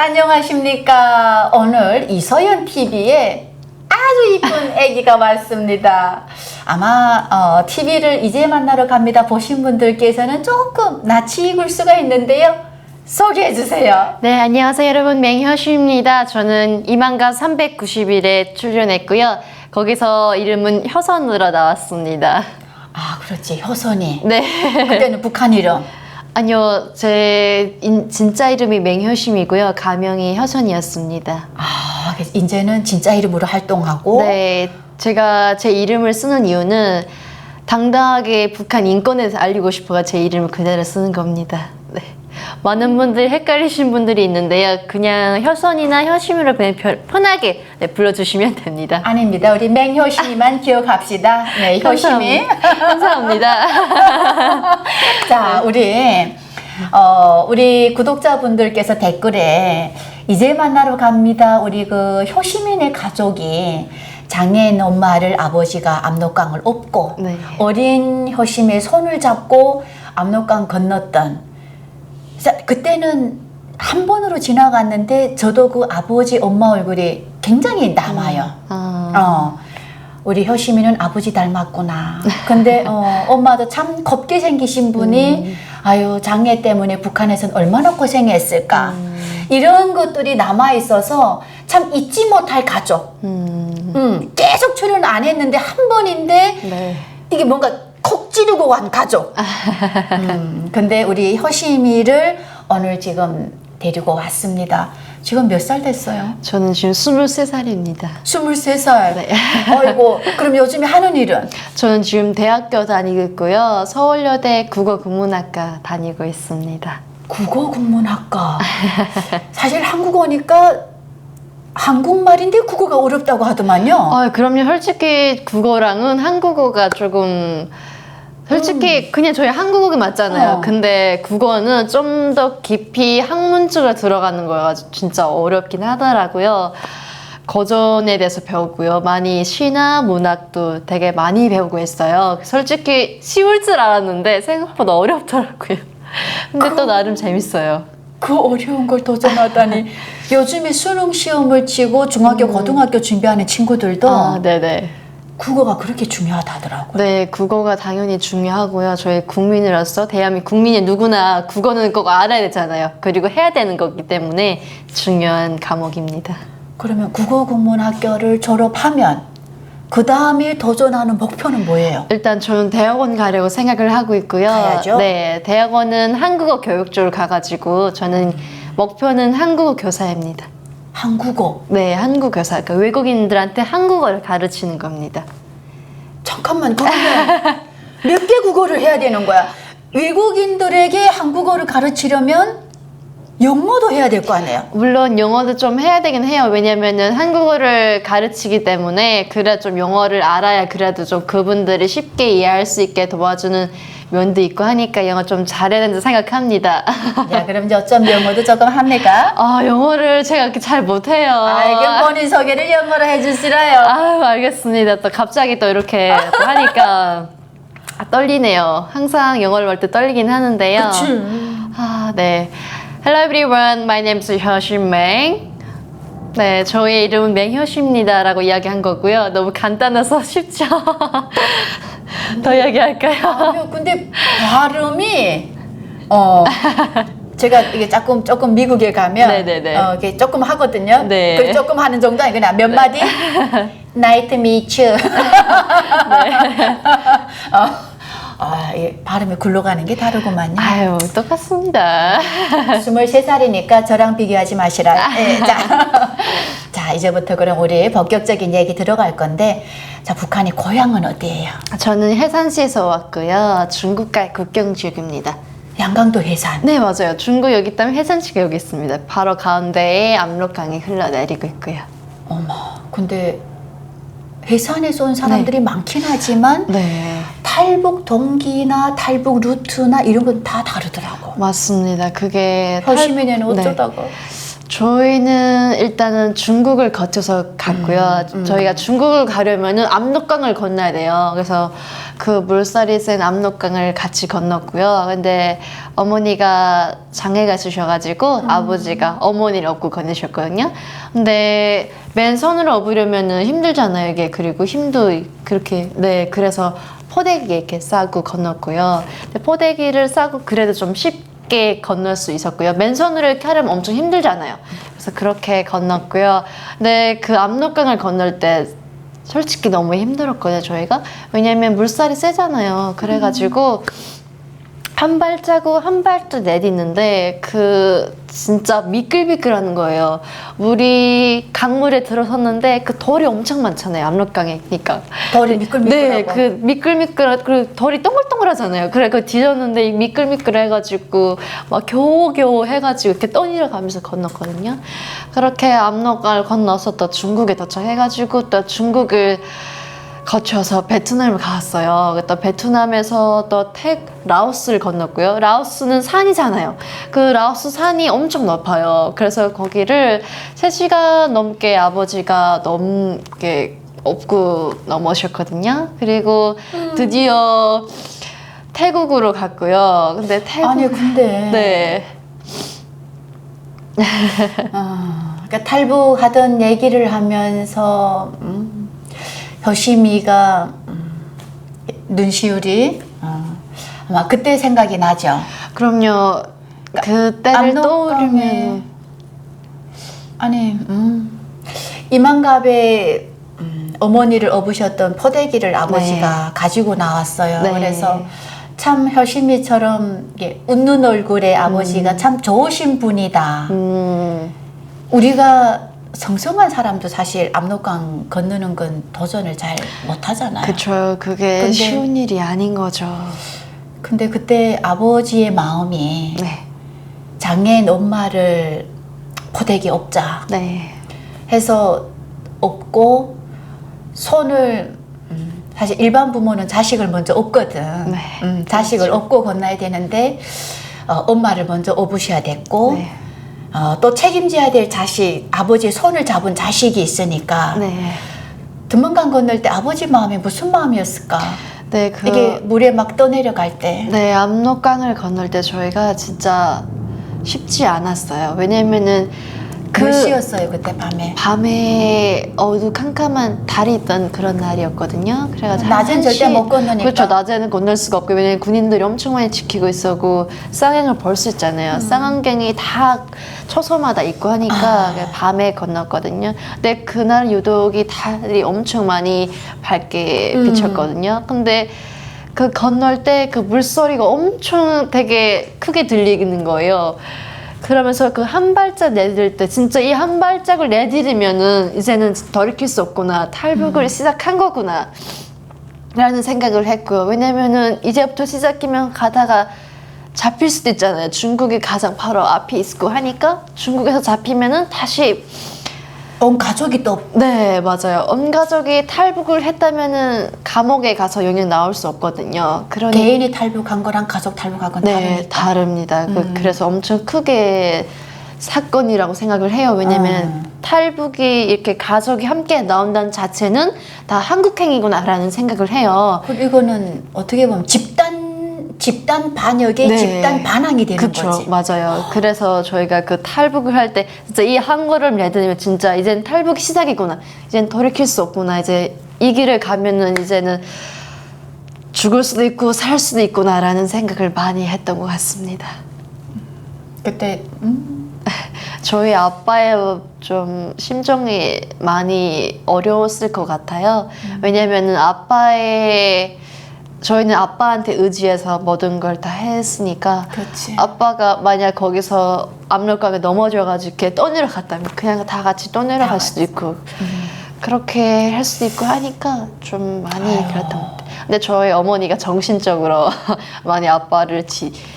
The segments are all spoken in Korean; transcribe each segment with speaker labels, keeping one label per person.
Speaker 1: 안녕하십니까. 오늘 이서연 TV에 아주 이쁜 아기가 왔습니다. 아마 TV를 이제 만나러 갑니다 보신 분들께서는 조금 낯이 익을 수가 있는데요. 소개해 주세요.
Speaker 2: 네, 안녕하세요 여러분. 맹효시입니다. 저는 이만가 390일에 출연했고요. 거기서 이름은 효선으로 나왔습니다.
Speaker 1: 아, 그렇지. 효선이.
Speaker 2: 네.
Speaker 1: 그때는 북한 이름.
Speaker 2: 아니요, 제 진짜 이름이 맹효심이고요. 가명이 효선이었습니다.
Speaker 1: 아, 그래서 이제는 진짜 이름으로 활동하고.
Speaker 2: 네, 제가 제 이름을 쓰는 이유는 당당하게 북한 인권에서 알리고 싶어서 제 이름을 그대로 쓰는 겁니다. 네. 많은 분들 헷갈리신 분들이 있는데요. 그냥 효선이나 효심으로 그냥 편하게 불러주시면 됩니다.
Speaker 1: 아닙니다. 우리 맹효심이만 기억합시다. 네, 효심이.
Speaker 2: 감사합니다.
Speaker 1: 자, 우리 구독자분들께서 댓글에 이제 만나러 갑니다. 우리 그 효시민의 가족이 장애인 엄마를 아버지가 압록강을 업고
Speaker 2: 네.
Speaker 1: 어린 효심의 손을 잡고 압록강 건넜던, 그때는 한 번으로 지나갔는데 저도 그 아버지 엄마 얼굴이 굉장히 남아요. 우리 효시민은 아버지 닮았구나. 근데 엄마도 참 곱게 생기신 분이 아유, 장애 때문에 북한에서는 얼마나 고생했을까. 이런 것들이 남아 있어서 참 잊지 못할 가족. 계속 출연 안 했는데 한 번인데
Speaker 2: 네.
Speaker 1: 이게 뭔가 콕 찌르고 간 가족. 근데 우리 효심이를 오늘 지금 데리고 왔습니다. 지금 몇 살 됐어요?
Speaker 2: 저는 지금 23살입니다.
Speaker 1: 23살.
Speaker 2: 네.
Speaker 1: 어이고, 그럼 요즘에 하는 일은?
Speaker 2: 저는 지금 대학교 다니고 있고요. 서울여대 국어국문학과 다니고 있습니다.
Speaker 1: 국어국문학과. 사실 한국어니까 한국말인데 국어가 어렵다고 하더만요.
Speaker 2: 그럼요. 솔직히 국어랑은 한국어가 조금 솔직히 그냥 저희 한국어가 맞잖아요. 근데 국어는 좀 더 깊이 학문적으로 들어가는 거여가지고 진짜 어렵긴 하더라고요. 고전에 대해서 배우고요. 많이 시나 문학도 되게 많이 배우고 있어요. 솔직히 쉬울 줄 알았는데 생각보다 어렵더라고요. 근데 또 나름 재밌어요.
Speaker 1: 그 어려운 걸 도전하다니. 요즘에 수능 시험을 치고 중학교, 고등학교 준비하는 친구들도
Speaker 2: 네네.
Speaker 1: 국어가 그렇게 중요하다더라고요.
Speaker 2: 네, 국어가 당연히 중요하고요. 저희 국민으로서 대한민국 국민이 누구나 국어는 꼭 알아야 되잖아요. 그리고 해야 되는 거기 때문에 중요한 과목입니다.
Speaker 1: 그러면 국어국문학교를 졸업하면 그 다음에 도전하는 목표는 뭐예요?
Speaker 2: 일단 저는 대학원 가려고 생각을 하고 있고요.
Speaker 1: 가야죠?
Speaker 2: 네, 대학원은 한국어 교육 쪽으로 가가지고 저는 목표는 한국어 교사입니다.
Speaker 1: 한국어.
Speaker 2: 네, 한국 교사. 그러니까 외국인들한테 한국어를 가르치는 겁니다.
Speaker 1: 잠깐만, 그러면 몇 개 국어를 해야 되는 거야? 외국인들에게 한국어를 가르치려면 영어도 해야 될 거 아니에요?
Speaker 2: 물론 영어도 좀 해야 되긴 해요. 왜냐면은 한국어를 가르치기 때문에 그래 좀 영어를 알아야 그래도 좀 그분들이 쉽게 이해할 수 있게 도와주는 면도 있고 하니까 영어 좀 잘해야 된다 생각합니다.
Speaker 1: 야, 그럼 이제 어쩜 영어도 조금 합니까?
Speaker 2: 영어를 제가 그렇게 잘 못해요.
Speaker 1: 이게 본인 소개를 영어로 해주시라요.
Speaker 2: 알겠습니다. 또 갑자기 또 이렇게 또 하니까 떨리네요. 항상 영어를 할 때 떨리긴 하는데요.
Speaker 1: 그치.
Speaker 2: 네. Hello everyone, my name is Hyoshim Meng. 네, 저의 이름은 맹효시입니다 라고 이야기한 거고요. 너무 간단해서 쉽죠? 더 이야기할까요?
Speaker 1: 아니요, 근데 발음이 제가 이게 조금 미국에 가면
Speaker 2: 네네네.
Speaker 1: 이렇게 조금 하거든요.
Speaker 2: 네.
Speaker 1: 그 조금 하는 정도 아니고 그냥 몇 마디. Nice to meet you. 이 발음이 굴러가는 게 다르구만요.
Speaker 2: 아유, 똑같습니다.
Speaker 1: 23살이니까 저랑 비교하지 마시라. 네, 자, 이제부터 그럼 우리 본격적인 얘기 들어갈 건데, 자, 북한의 고향은 어디예요?
Speaker 2: 저는 해산시에서 왔고요. 중국과 국경 지역입니다.
Speaker 1: 양강도 해산.
Speaker 2: 네, 맞아요. 중국 여기 있다면 해산시가 여기 있습니다. 바로 가운데에 압록강이 흘러내리고 있고요.
Speaker 1: 어머, 근데 해산에서 온 사람들이 많긴 하지만
Speaker 2: 네.
Speaker 1: 탈북 동기나 탈북 루트나 이런 건 다 다르더라고.
Speaker 2: 맞습니다. 그게
Speaker 1: 효시민에는
Speaker 2: 네.
Speaker 1: 어쩌다가?
Speaker 2: 저희는 일단은 중국을 거쳐서 갔고요. 저희가 중국을 가려면은 압록강을 건너야 돼요. 그래서 그 물살이 센 압록강을 같이 건넜고요. 근데 어머니가 장애가 있으셔가지고 아버지가 어머니를 업고 건너셨거든요. 근데 맨손으로 업으려면은 힘들잖아요, 이게. 그리고 힘도 그렇게, 네, 그래서 포대기 이렇게 싸고 건넜고요. 근데 포대기를 싸고 그래도 좀 쉽게 건널 수 있었고요. 맨손으로 이렇게 하려면 엄청 힘들잖아요. 그래서 그렇게 건넜고요. 근데 그 압록강을 건널 때 솔직히 너무 힘들었거든요, 저희가. 왜냐면 물살이 세잖아요. 그래가지고 한 발자국 한 발짝 내딛는데 그 진짜 미끌미끌하는 거예요. 물이 강물에 들어섰는데 그 돌이 엄청 많잖아요, 압록강에. 그러니까
Speaker 1: 덜이 미끌미끌하고.
Speaker 2: 네, 그 미끌미끌, 그 돌이 동글동글하잖아요. 그래, 그 뒤졌는데 이 미끌미끌해가지고 막 겨우겨우 해가지고 이렇게 떠내려가면서 건넜거든요. 그렇게 압록강을 건너서 또 중국에 도착해가지고 또 중국을 거쳐서 베트남을 갔어요. 또 베트남에서 또 라오스를 건넜고요. 라오스는 산이잖아요. 그 라오스 산이 엄청 높아요. 그래서 거기를 3시간 넘게 아버지가 넘게 업고 넘으셨거든요. 그리고 드디어 태국으로 갔고요. 근데 태국
Speaker 1: 아니 근데
Speaker 2: 네.
Speaker 1: 그러니까 탈북하던 얘기를 하면서 효심이가 눈시울이 아마 그때 생각이 나죠.
Speaker 2: 그럼요. 그때를
Speaker 1: 압록강에
Speaker 2: 떠오르면
Speaker 1: 아니 이만갑에 어머니를 업으셨던 포대기를 아버지가 가지고 나왔어요.
Speaker 2: 네.
Speaker 1: 그래서 참 효심이처럼 이게 웃는 얼굴의 아버지가 참 좋으신 분이다. 우리가 성성한 사람도 사실 압록강 건너는 건 도전을 잘 못하잖아요.
Speaker 2: 그쵸. 그게
Speaker 1: 근데-
Speaker 2: 쉬운 일이 아닌 거죠.
Speaker 1: 근데 그때 아버지의 마음이
Speaker 2: 네.
Speaker 1: 장애인 엄마를 포대기 업자
Speaker 2: 네.
Speaker 1: 해서 업고 손을 사실 일반 부모는 자식을 먼저 업거든.
Speaker 2: 네.
Speaker 1: 자식을 업고 건너야 되는데 엄마를 먼저 업으셔야 됐고
Speaker 2: 네.
Speaker 1: 또 책임져야 될 자식, 아버지의 손을 잡은 자식이 있으니까
Speaker 2: 네.
Speaker 1: 드문강 건널 때 아버지 마음이 무슨 마음이었을까?
Speaker 2: 네,
Speaker 1: 이게 물에 막 떠내려갈 때.
Speaker 2: 네, 압록강을 건널 때 저희가 진짜 쉽지 않았어요. 왜냐면은
Speaker 1: 몇 시였어요 그때 밤에?
Speaker 2: 밤에 어두컴컴한 달이 있던 그런 날이었거든요. 그래가지고
Speaker 1: 낮엔
Speaker 2: 한
Speaker 1: 절대 못 건너니까.
Speaker 2: 그렇죠. 낮에는 건널 수가 없고 왜냐면 군인들이 엄청 많이 지키고 있었고 쌍행을 볼 수 있잖아요. 쌍안경이 다 초소마다 있고 하니까 밤에 건넜거든요. 근데 그날 유독이 달이 엄청 많이 밝게 비쳤거든요. 근데 그 건널 때 그 물소리가 엄청 되게 크게 들리는 거예요. 그러면서 그 한 발짝 내딜 때 진짜 이 한 발짝을 내디디면은 이제는 돌이킬 수 없구나. 탈북을 시작한 거구나. 라는 생각을 했고요. 왜냐면은 이제부터 시작이면 가다가 잡힐 수도 있잖아요. 중국이 가장 바로 앞에 있고 하니까 중국에서 잡히면은 다시
Speaker 1: 온 가족이 또
Speaker 2: 네, 맞아요. 온 가족이 탈북을 했다면은 감옥에 가서 영영 나올 수 없거든요. 그러니
Speaker 1: 개인이 탈북한 거랑 가족 탈북한 건
Speaker 2: 네,
Speaker 1: 다르니까.
Speaker 2: 다릅니다. 그래서 엄청 크게 사건이라고 생각을 해요. 왜냐면 탈북이 이렇게 가족이 함께 나온다는 자체는 다 한국행위구나라는 생각을 해요.
Speaker 1: 그럼 이거는 어떻게 보면 집단 반역의
Speaker 2: 네.
Speaker 1: 집단 반항이 되는
Speaker 2: 그쵸,
Speaker 1: 거지.
Speaker 2: 맞아요. 그래서 저희가 그 탈북을 할 때 진짜 이 한 걸음 내딛으면 진짜 이젠 탈북이 시작이구나. 이젠 돌이킬 수 없구나. 이제 이 길을 가면은 이제는 죽을 수도 있고 살 수도 있구나라는 생각을 많이 했던 것 같습니다.
Speaker 1: 그때
Speaker 2: 저희 아빠의 좀 심정이 많이 어려웠을 것 같아요. 왜냐면은 저희는 아빠한테 의지해서 모든 걸 다 했으니까
Speaker 1: 그렇지.
Speaker 2: 아빠가 만약 거기서 압록강에 넘어져가지고 이렇게 떠내려갔다면 그냥 다 같이 떠내려갈 수도 있고 그렇게 할 수도 있고 하니까 좀 많이 그랬던 것 같아요. 근데 저희 어머니가 정신적으로 많이 아빠를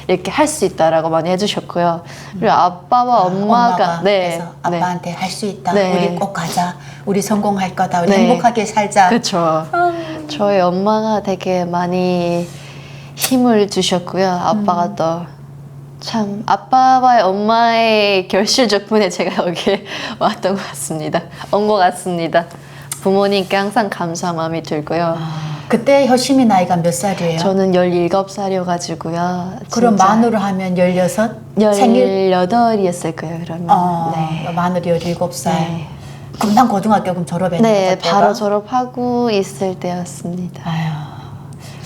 Speaker 2: 이렇게 할 수 있다라고 많이 해주셨고요. 그리고 아빠와 엄마가
Speaker 1: 그래서 아빠한테 할 수 있다.
Speaker 2: 네.
Speaker 1: 우리 꼭 가자. 우리 성공할 거다. 우리
Speaker 2: 네.
Speaker 1: 행복하게 살자.
Speaker 2: 그렇죠. 저희 엄마가 되게 많이 힘을 주셨고요. 아빠가 또 참 아빠와 엄마의 결실 덕분에 제가 여기에 왔던 것 같습니다. 온 것 같습니다. 부모님께 항상 감사한 마음이 들고요.
Speaker 1: 그때 효심이 나이가 몇 살이에요?
Speaker 2: 저는 17살이어가지고요.
Speaker 1: 그럼 만으로 하면 16? 생일?
Speaker 2: 18이었을 거예요, 그러면. 네.
Speaker 1: 만으로 17살.
Speaker 2: 네.
Speaker 1: 금방 고등학교 그럼 졸업했는
Speaker 2: 네,
Speaker 1: 거죠?
Speaker 2: 바로 졸업하고 있을 때였습니다.
Speaker 1: 아유,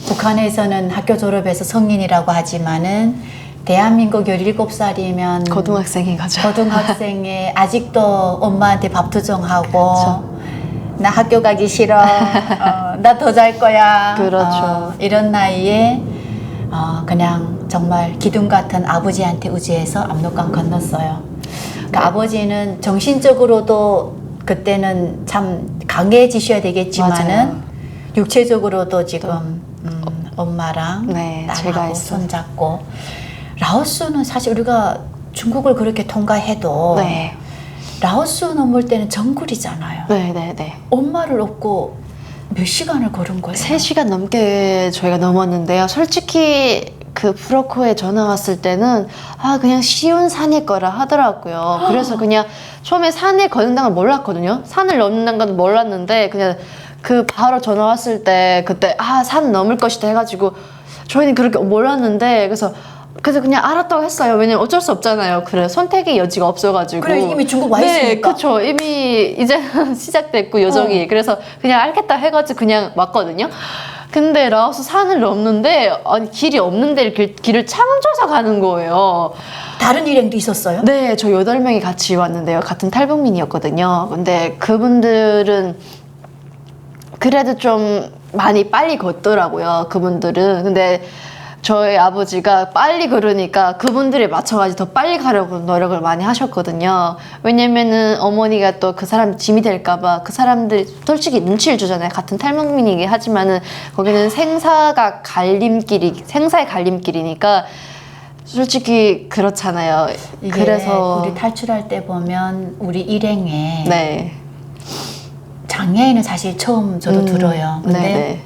Speaker 1: 북한에서는 학교 졸업해서 성인이라고 하지만은 대한민국 17살이면
Speaker 2: 고등학생인 거죠.
Speaker 1: 고등학생에 아직도 엄마한테 밥 투정하고
Speaker 2: 그렇죠.
Speaker 1: 나 학교 가기 싫어. 나 더 잘 거야.
Speaker 2: 그렇죠.
Speaker 1: 이런 나이에 그냥 정말 기둥 같은 아버지한테 의지해서 압록강 건넜어요. 그러니까 아버지는 정신적으로도 그때는 참 강해지셔야 되겠지만은
Speaker 2: 맞아요.
Speaker 1: 육체적으로도 지금 엄마랑
Speaker 2: 네, 제가
Speaker 1: 딸하고
Speaker 2: 있어서.
Speaker 1: 손잡고 라오스는 사실 우리가 중국을 그렇게 통과해도
Speaker 2: 네.
Speaker 1: 라오스 넘을 때는 정글이잖아요.
Speaker 2: 네.
Speaker 1: 엄마를 업고 몇 시간을 걸은 거예요?
Speaker 2: 3시간 넘게 저희가 넘었는데요. 솔직히 그 프로코에 전화 왔을 때는 그냥 쉬운 산일 거라 하더라고요. 그래서 그냥 처음에 산에 걷는다는 걸 몰랐거든요. 산을 넘는다는 건 몰랐는데 그냥 그 바로 전화 왔을 때 그때 산 넘을 것이다 해가지고 저희는 그렇게 몰랐는데 그래서 그냥 알았다고 했어요. 왜냐면 어쩔 수 없잖아요. 그래 선택의 여지가 없어가지고.
Speaker 1: 그래 이미 중국 와
Speaker 2: 네,
Speaker 1: 있으니까.
Speaker 2: 그렇죠. 이미 이제 시작됐고 여정이. 그래서 그냥 알겠다 해가지고 그냥 왔거든요. 근데 라오스 산을 넘는데 아니 길이 없는데 길을 참줘서 가는 거예요.
Speaker 1: 다른 일행도 있었어요?
Speaker 2: 네, 저 8명이 같이 왔는데요. 같은 탈북민이었거든요. 근데 그분들은 그래도 좀 많이 빨리 걷더라고요. 그분들은. 근데 저희 아버지가 빨리 걸으니까 그분들에 맞춰가지고 더 빨리 가려고 노력을 많이 하셨거든요. 왜냐면은 어머니가 또 그 사람 짐이 될까봐 그 사람들 솔직히 눈치를 주잖아요. 같은 탈북민이긴 하지만은 거기는 생사의 갈림길이니까 솔직히 그렇잖아요.
Speaker 1: 이게
Speaker 2: 그래서
Speaker 1: 우리 탈출할 때 보면 우리 일행에
Speaker 2: 네.
Speaker 1: 장애인은 사실 처음 저도 들어요. 근데
Speaker 2: 네네.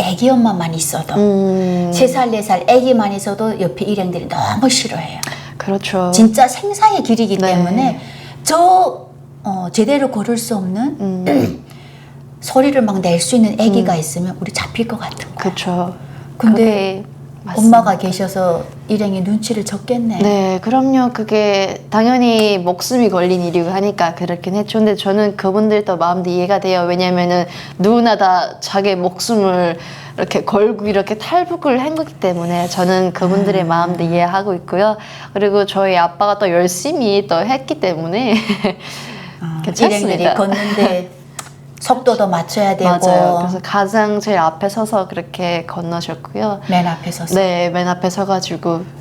Speaker 1: 애기 엄마만 있어도 3살, 4살 애기만 있어도 옆에 일행들이 너무 싫어해요.
Speaker 2: 그렇죠.
Speaker 1: 진짜 생사의 길이기
Speaker 2: 네.
Speaker 1: 때문에 제대로 걸을 수 없는 소리를 막 낼 수 있는 애기가 있으면 우리 잡힐 것 같은 거야.
Speaker 2: 그렇죠.
Speaker 1: 근데
Speaker 2: 맞습니다.
Speaker 1: 엄마가 계셔서 일행이 눈치를 줬겠네.
Speaker 2: 네, 그럼요. 그게 당연히 목숨이 걸린 일이고 하니까 그렇긴 했죠. 근데 저는 그분들도 마음도 이해가 돼요. 왜냐면은 누구나 다 자기 목숨을 이렇게 걸고 이렇게 탈북을 한 거기 때문에 저는 그분들의 마음도 이해하고 있고요. 그리고 저희 아빠가 또 열심히 또 했기 때문에
Speaker 1: 일행들이
Speaker 2: 괜찮습니다.
Speaker 1: 걷는데 속도도 맞춰야 되고
Speaker 2: 맞아요. 그래서 가장 제일 앞에 서서 그렇게 건너셨고요.
Speaker 1: 맨 앞에 서서
Speaker 2: 네, 맨 앞에 서가지고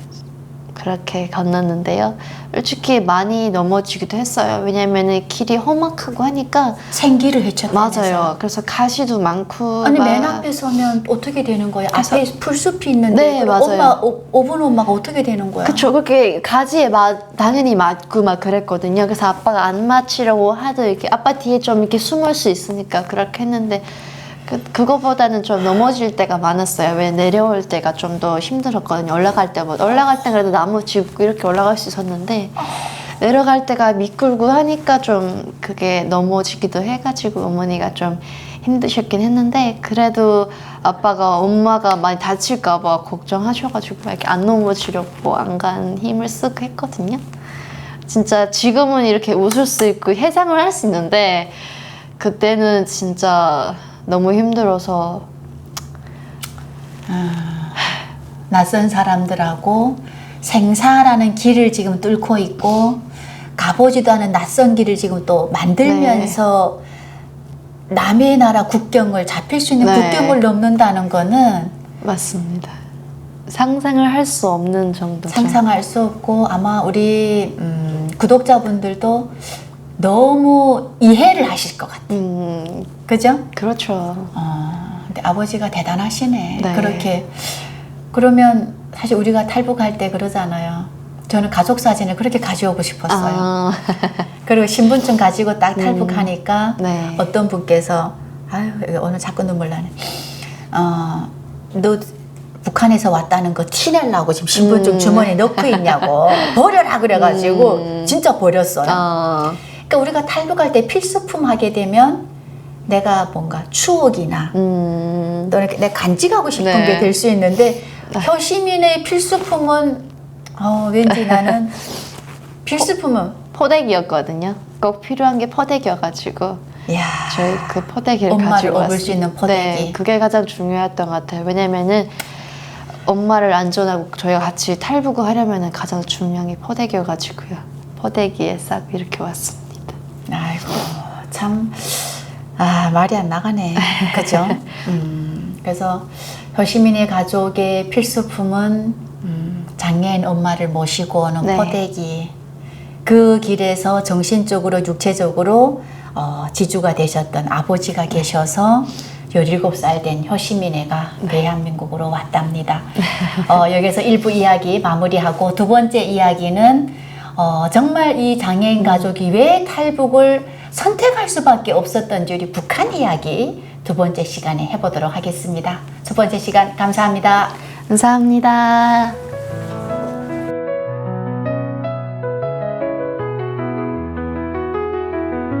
Speaker 2: 그렇게 건넜는데요. 솔직히 많이 넘어지기도 했어요. 왜냐면은 길이 험악하고 하니까.
Speaker 1: 생기를 헤쳤다면서요.
Speaker 2: 맞아요. 그래서 가시도 많고.
Speaker 1: 아니
Speaker 2: 막
Speaker 1: 맨 앞에 서면 어떻게 되는 거예요?
Speaker 2: 그래서-
Speaker 1: 앞에 풀숲이 있는데
Speaker 2: 네,
Speaker 1: 그럼
Speaker 2: 맞아요.
Speaker 1: 오븐 엄마가 어떻게 되는 거야?
Speaker 2: 그쵸. 그렇게 가지에 당연히 맞고 막 그랬거든요. 그래서 아빠가 안 맞히려고 하도 이렇게 아빠 뒤에 좀 이렇게 숨을 수 있으니까 그렇게 했는데 그거보다는 좀 넘어질 때가 많았어요. 왜 내려올 때가 좀 더 힘들었거든요. 올라갈 때보다. 올라갈 땐 그래도 나무 짚고 이렇게 올라갈 수 있었는데 내려갈 때가 미끌고 하니까 좀 그게 넘어지기도 해가지고 어머니가 좀 힘드셨긴 했는데 그래도 아빠가 엄마가 많이 다칠까봐 걱정하셔가지고 이렇게 안 넘어지려고 안간 힘을 쓰고 했거든요. 진짜 지금은 이렇게 웃을 수 있고 해상을 할 수 있는데 그때는 진짜 너무 힘들어서
Speaker 1: 낯선 사람들하고 생사라는 길을 지금 뚫고 있고 가보지도 않은 낯선 길을 지금 또 만들면서 남의 나라 국경을 잡힐 수 있는
Speaker 2: 네.
Speaker 1: 국경을 넘는다는 거는
Speaker 2: 맞습니다. 상상을 할 수 없는 정도.
Speaker 1: 상상할 수 없고 아마 우리 구독자분들도 너무 이해를 하실 것 같아요. 그죠?
Speaker 2: 그렇죠.
Speaker 1: 근데 아버지가 대단하시네.
Speaker 2: 네.
Speaker 1: 그렇게 그러면 사실 우리가 탈북할 때 그러잖아요. 저는 가족 사진을 그렇게 가져오고 싶었어요. 그리고 신분증 가지고 딱 탈북하니까
Speaker 2: 네.
Speaker 1: 어떤 분께서 아유 오늘 자꾸 눈물 나네. 너 북한에서 왔다는 거 티내려고 지금 신분증 주머니에 넣고 있냐고 버려라 그래가지고 진짜 버렸어요. 그러니까 우리가 탈북할 때 필수품 하게 되면 내가 뭔가 추억이나 또 이렇게 내가 간직하고 싶은
Speaker 2: 네.
Speaker 1: 게 될 수 있는데 효시민의 필수품은 왠지 나는 필수품은
Speaker 2: 포대기였거든요. 꼭 필요한 게 포대기여가지고
Speaker 1: 야
Speaker 2: 저희 그 포대기를
Speaker 1: 엄마를
Speaker 2: 가지고
Speaker 1: 업을
Speaker 2: 왔어요.
Speaker 1: 수 있는 포대기.
Speaker 2: 네, 그게 가장 중요했던 것 같아요. 왜냐면은 엄마를 안전하고 저희가 같이 탈북을 하려면 가장 중요한 게 포대기여가지고요. 포대기에 싹 이렇게 왔습니다.
Speaker 1: 아이고 참 말이 안 나가네. 그죠? 그래서 효시민의 가족의 필수품은 장애인 엄마를 모시고 오는
Speaker 2: 네.
Speaker 1: 포대기. 그 길에서 정신적으로 육체적으로 지주가 되셨던 아버지가 계셔서 17살 된 효시민애가 대한민국으로 왔답니다. 여기서 1부 이야기 마무리하고 두 번째 이야기는 정말 이 장애인 가족이 왜 탈북을 선택할 수밖에 없었던지 우리 북한 이야기 두 번째 시간에 해보도록 하겠습니다. 첫 번째 시간 감사합니다.
Speaker 2: 감사합니다.